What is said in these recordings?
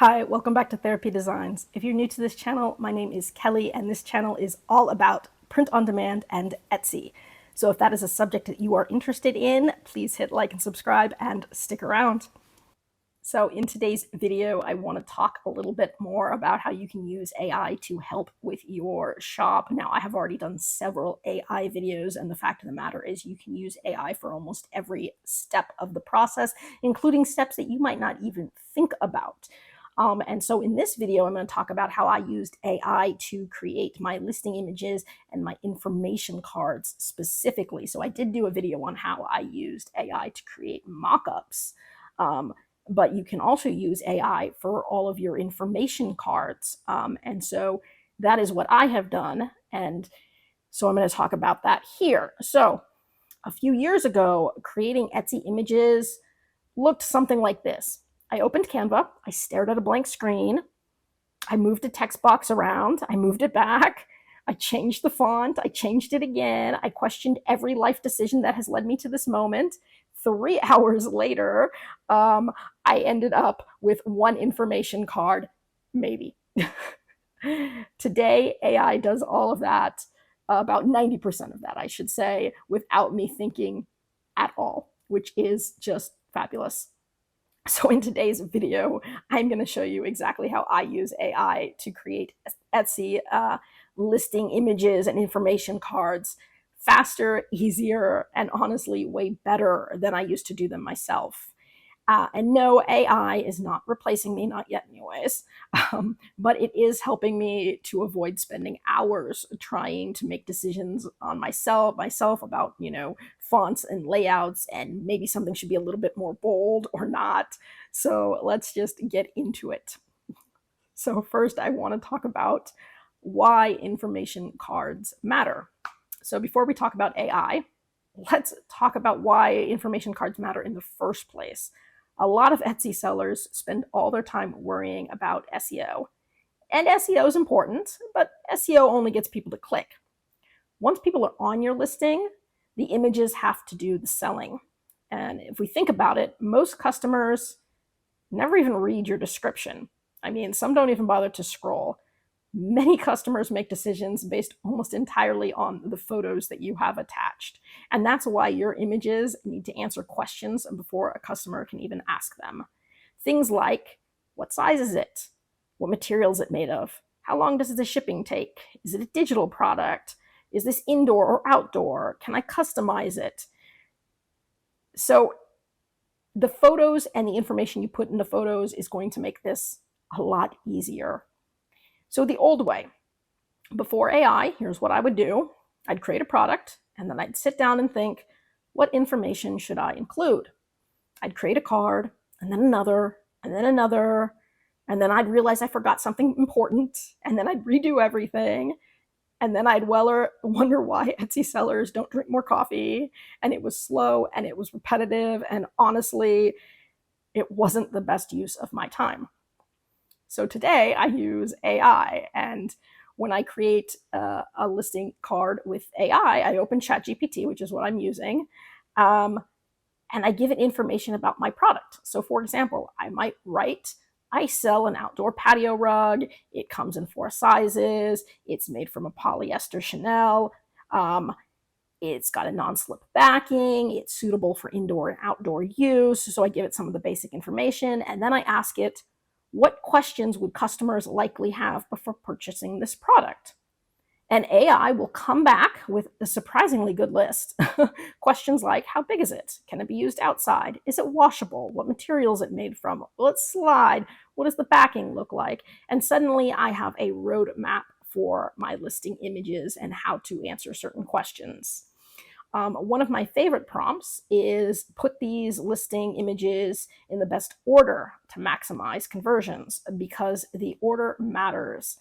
Hi, welcome back to Therapy Designs. If you're new to this channel, my name is Kelly, and this channel is all about print on demand and Etsy. So if that is a subject that you are interested in, please hit like and subscribe and stick around. So in today's video, I want to talk a little bit more about how you can use AI to help with your shop. Now, I have already done several AI videos, and the fact of the matter is you can use AI for almost every step of the process, including steps that you might not even think about. And so in this video, I'm going to talk about how I used AI to create my listing images and my information cards specifically. So I did do a video on how I used AI to create mockups. But you can also use AI for all of your information cards. And so that is what I have done. And so I'm going to talk about that here. So a few years ago, creating Etsy images looked something like this. I opened Canva, I stared at a blank screen, I moved a text box around, I moved it back, I changed the font, I changed it again, I questioned every life decision that has led me to this moment. 3 hours later, I ended up with one information card, maybe. Today, AI does all of that, about 90% of that, I should say, without me thinking at all, which is just fabulous. So in today's video, I'm going to show you exactly how I use AI to create Etsy listing images and information cards faster, easier, and honestly way better than I used to do them myself. And no, AI is not replacing me, not yet anyways, but it is helping me to avoid spending hours trying to make decisions on myself about, fonts and layouts, and maybe something should be a little bit more bold or not. So let's just get into it. So first, I want to talk about why information cards matter. So before we talk about AI, let's talk about why information cards matter in the first place. A lot of Etsy sellers spend all their time worrying about SEO. And SEO is important, but SEO only gets people to click. Once people are on your listing, the images have to do the selling. And if we think about it, most customers never even read your description. I mean, some don't even bother to scroll. Many customers make decisions based almost entirely on the photos that you have attached. And that's why your images need to answer questions before a customer can even ask them. Things like, what size is it? What material is it made of? How long does the shipping take? Is it a digital product? Is this indoor or outdoor? Can I customize it? So the photos and the information you put in the photos is going to make this a lot easier. So the old way, before AI, here's what I would do. I'd create a product, and then I'd sit down and think, what information should I include? I'd create a card, and then another, and then another, and then I'd realize I forgot something important, and then I'd redo everything, and then I'd wonder why Etsy sellers don't drink more coffee, and it was slow, and it was repetitive, and honestly, it wasn't the best use of my time. So today I use AI, and when I create a listing card with AI, I open ChatGPT, which is what I'm using, and I give it information about my product. So for example, I might write, I sell an outdoor patio rug. It comes in 4 sizes. It's made from a polyester Chanel. It's got a non-slip backing. It's suitable for indoor and outdoor use. So I give it some of the basic information, and then I ask it, what questions would customers likely have before purchasing this product? And AI will come back with a surprisingly good list. Questions like, how big is it? Can it be used outside? Is it washable? What material is it made from? Will it slide? What does the backing look like? And suddenly I have a roadmap for my listing images and how to answer certain questions. One of my favorite prompts is put these listing images in the best order to maximize conversions, because the order matters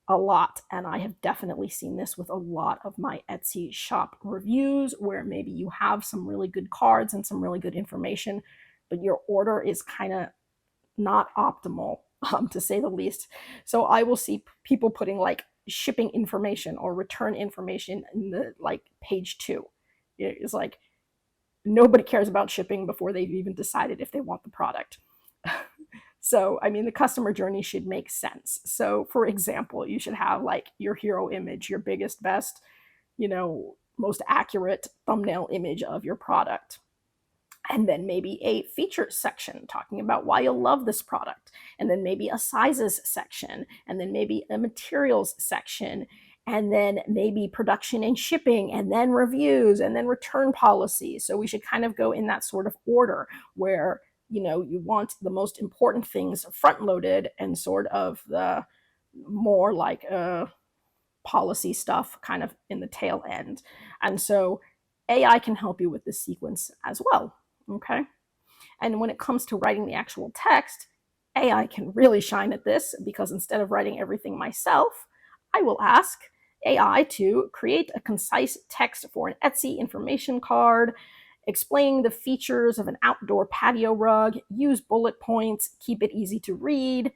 a lot. And I have definitely seen this with a lot of my Etsy shop reviews, where maybe you have some really good cards and some really good information, but your order is kind of not optimal, to say the least. So I will see people putting like shipping information or return information in the page 2. It's like nobody cares about shipping before they've even decided if they want the product. So, I mean, the customer journey should make sense. So, for example, you should have like your hero image, your biggest, best, most accurate thumbnail image of your product. And then maybe a features section talking about why you'll love this product. And then maybe a sizes section. And then maybe a materials section. And then maybe production and shipping, and then reviews, and then return policy. So we should kind of go in that sort of order where, you want the most important things front loaded and sort of the more like policy stuff kind of in the tail end. And so AI can help you with this sequence as well. Okay. And when it comes to writing the actual text, AI can really shine at this because instead of writing everything myself, I will ask AI to create a concise text for an Etsy information card, explaining the features of an outdoor patio rug, use bullet points, keep it easy to read,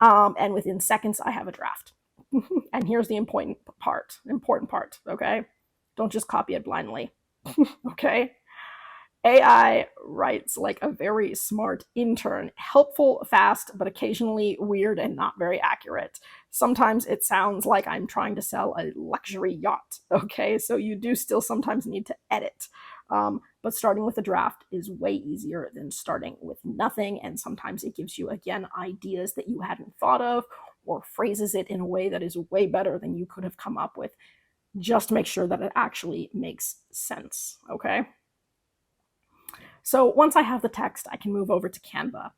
and within seconds, I have a draft. And here's the important part, okay? Don't just copy it blindly, okay? AI writes like a very smart intern, helpful, fast, but occasionally weird and not very accurate. Sometimes it sounds like I'm trying to sell a luxury yacht, okay? So you do still sometimes need to edit. But starting with a draft is way easier than starting with nothing. And sometimes it gives you, again, ideas that you hadn't thought of or phrases it in a way that is way better than you could have come up with. Just make sure that it actually makes sense, okay? So once I have the text, I can move over to Canva.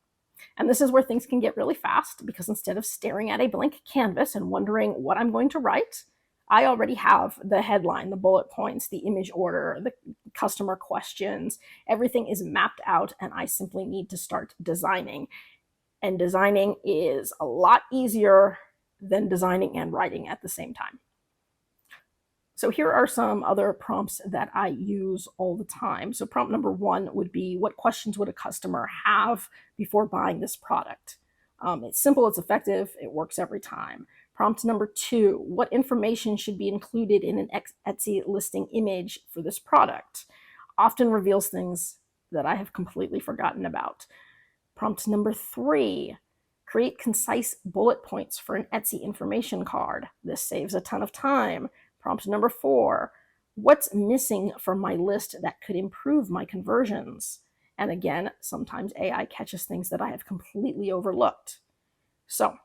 And this is where things can get really fast because instead of staring at a blank canvas and wondering what I'm going to write, I already have the headline, the bullet points, the image order, the customer questions. Everything is mapped out and I simply need to start designing. And designing is a lot easier than designing and writing at the same time. So here are some other prompts that I use all the time. So prompt number 1 would be, what questions would a customer have before buying this product? It's simple, it's effective, it works every time. Prompt number 2, what information should be included in an Etsy listing image for this product? Often reveals things that I have completely forgotten about. Prompt number 3, create concise bullet points for an Etsy information card. This saves a ton of time. Prompt number 4, what's missing from my list that could improve my conversions? And again, sometimes AI catches things that I have completely overlooked. So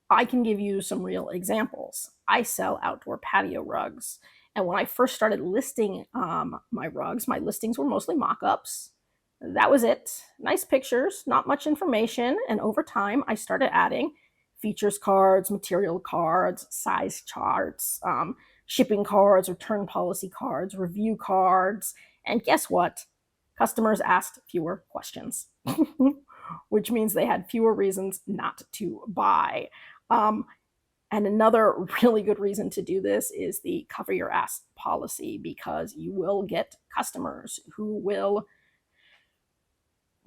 I can give you some real examples. I sell outdoor patio rugs. And when I first started listing my rugs, my listings were mostly mock-ups. That was it. Nice pictures, not much information. And over time, I started adding features cards, material cards, size charts, shipping cards, return policy cards, review cards. And guess what? Customers asked fewer questions, which means they had fewer reasons not to buy. And another really good reason to do this is the cover your ass policy, because you will get customers who will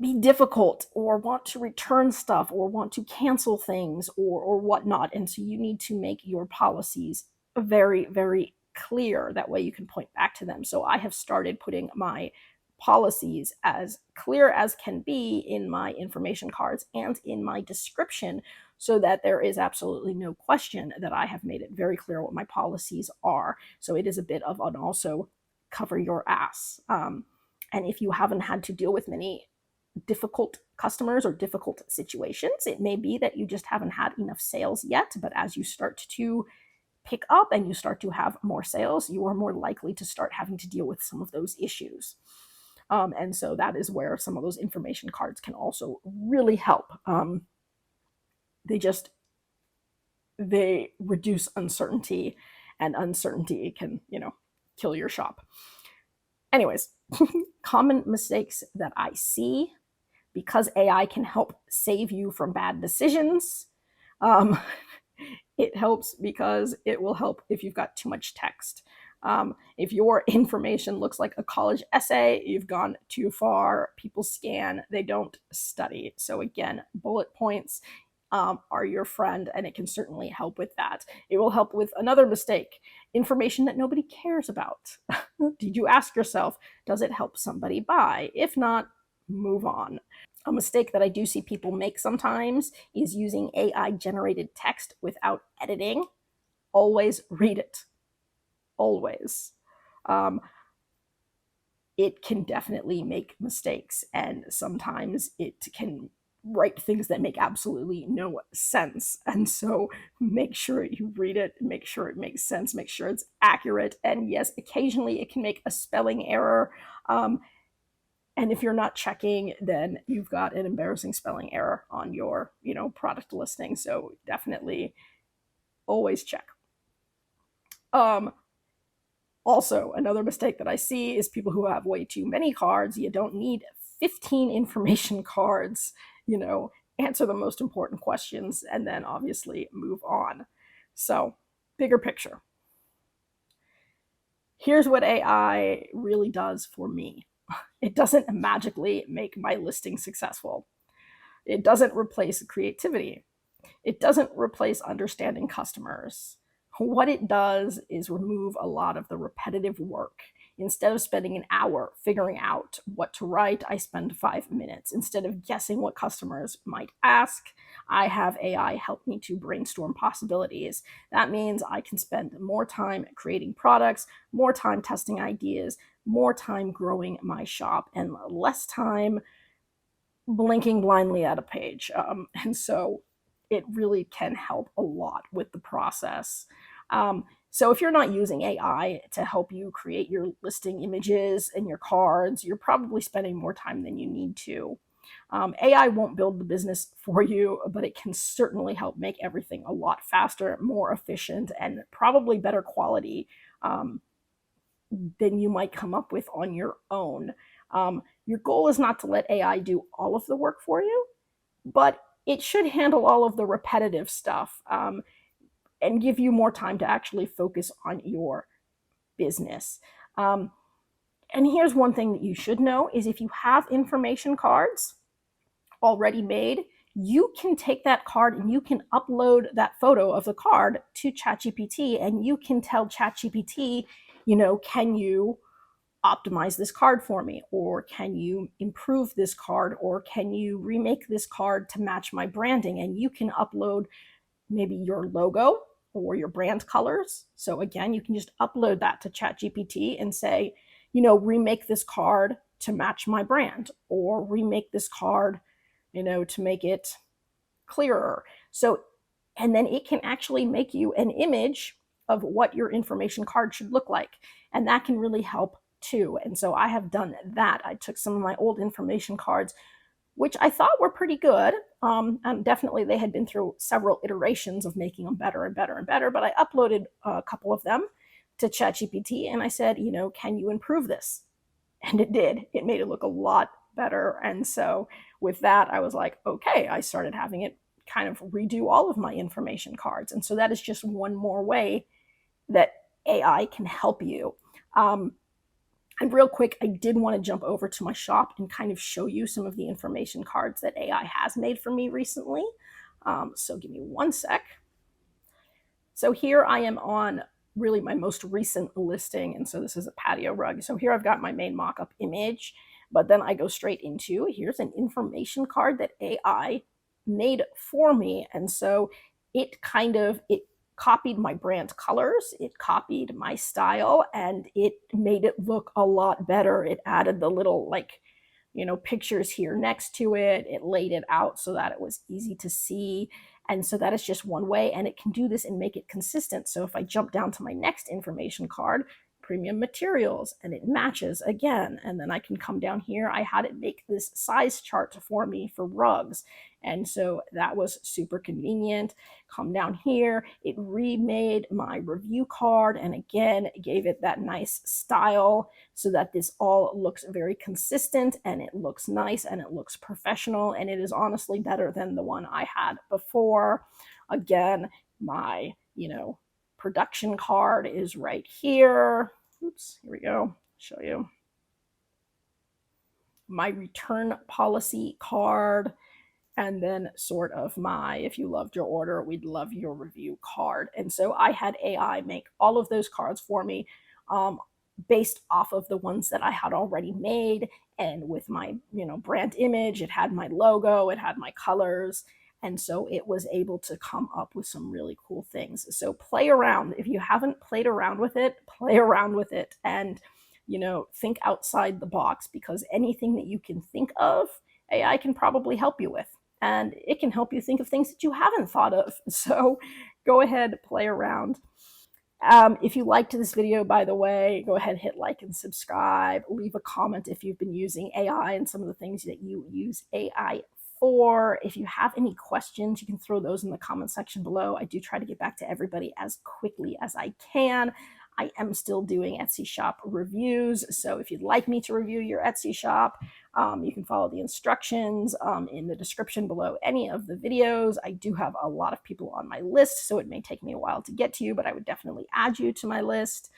be difficult or want to return stuff or want to cancel things or whatnot. And so you need to make your policies very, very clear. That way you can point back to them. So I have started putting my policies as clear as can be in my information cards and in my description so that there is absolutely no question that I have made it very clear what my policies are. So it is a bit of an also cover your ass. And if you haven't had to deal with many difficult customers or difficult situations, it may be that you just haven't had enough sales yet, but as you start to pick up and you start to have more sales, you are more likely to start having to deal with some of those issues. And so that is where some of those information cards can also really help. They reduce uncertainty, and uncertainty can, kill your shop. Anyways, common mistakes that I see, because AI can help save you from bad decisions. It helps because it will help if you've got too much text. If your information looks like a college essay, you've gone too far. People scan, they don't study. So again, bullet points are your friend, and it can certainly help with that. It will help with another mistake, information that nobody cares about. Did you ask yourself, does it help somebody buy? If not, move on. A mistake that I do see people make sometimes is using AI generated text without editing. Always read it. Always. Um, it can definitely make mistakes, and sometimes it can write things that make absolutely no sense. And so make sure you read it, make sure it makes sense, make sure it's accurate. And yes, occasionally it can make a spelling error. And if you're not checking, then you've got an embarrassing spelling error on your, product listing. So definitely always check. Also, another mistake that I see is people who have way too many cards. You don't need 15 information cards, answer the most important questions and then obviously move on. So, bigger picture. Here's what AI really does for me. It doesn't magically make my listing successful. It doesn't replace creativity. It doesn't replace understanding customers. What it does is remove a lot of the repetitive work. Instead of spending an hour figuring out what to write, I spend 5 minutes. Instead of guessing what customers might ask, I have AI help me to brainstorm possibilities. That means I can spend more time creating products, more time testing ideas, more time growing my shop, and less time blinking blindly at a page. And so it really can help a lot with the process. So if you're not using AI to help you create your listing images and your cards, you're probably spending more time than you need to. AI won't build the business for you, but it can certainly help make everything a lot faster, more efficient, and probably better quality than you might come up with on your own. Your goal is not to let AI do all of the work for you, but it should handle all of the repetitive stuff and give you more time to actually focus on your business. And here's one thing that you should know is if you have information cards already made, you can take that card and you can upload that photo of the card to ChatGPT, and you can tell ChatGPT, can you optimize this card for me, or can you improve this card, or can you remake this card to match my branding? And you can upload maybe your logo or your brand colors. So again, you can just upload that to ChatGPT and say, remake this card to match my brand, or remake this card, to make it clearer. So, and then it can actually make you an image of what your information card should look like. And that can really help too. And so I have done that. I took some of my old information cards, which I thought were pretty good. And definitely they had been through several iterations of making them better and better and better. But I uploaded a couple of them to ChatGPT and I said, can you improve this? And it did. It made it look a lot better. And so with that, I was like, okay, I started having it kind of redo all of my information cards. And so that is just one more way that AI can help you. And real quick, I did want to jump over to my shop and kind of show you some of the information cards that AI has made for me recently. So give me one sec. So here I am on really my most recent listing. And so this is a patio rug. So here I've got my main mock-up image, but then I go straight into, here's an information card that AI made for me. And so it copied my brand colors, it copied my style, and it made it look a lot better. It added the little pictures here next to it. It laid it out so that it was easy to see. And so that is just one way, and it can do this and make it consistent. So if I jump down to my next information card, premium materials, and it matches again. And then I can come down here. I had it make this size chart for me for rugs. And so that was super convenient. Come down here, it remade my review card and again gave it that nice style so that this all looks very consistent and it looks nice and it looks professional, and it is honestly better than the one I had before. Again, my, production card is right here. Oops, here we go. Show you. My return policy card, and then sort of my, if you loved your order, we'd love your review card. And so I had AI make all of those cards for me based off of the ones that I had already made. and with my, brand image. It had my logo, it had my colors. And so it was able to come up with some really cool things. So play around. If you haven't played around with it, play around with it, and think outside the box, because anything that you can think of, AI can probably help you with. And it can help you think of things that you haven't thought of. So go ahead, play around. If you liked this video, by the way, go ahead, hit like and subscribe. Leave a comment if you've been using AI and some of the things that you use AI for. If you have any questions, you can throw those in the comment section below. I do try to get back to everybody as quickly as I can. I am still doing Etsy shop reviews, so if you'd like me to review your Etsy shop, you can follow the instructions in the description below any of the videos. I do have a lot of people on my list, so it may take me a while to get to you, but I would definitely add you to my list.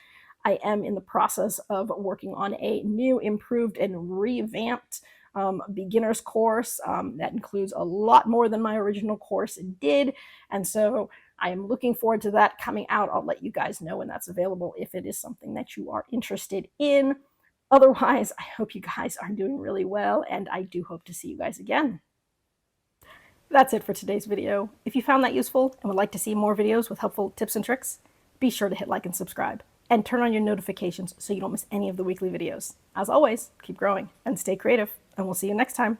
I am in the process of working on a new, improved, and revamped beginner's course that includes a lot more than my original course did. And so I am looking forward to that coming out. I'll let you guys know when that's available if it is something that you are interested in. Otherwise, I hope you guys are doing really well, and I do hope to see you guys again. That's it for today's video. If you found that useful and would like to see more videos with helpful tips and tricks, be sure to hit like and subscribe, and turn on your notifications so you don't miss any of the weekly videos. As always, keep growing and stay creative, and we'll see you next time.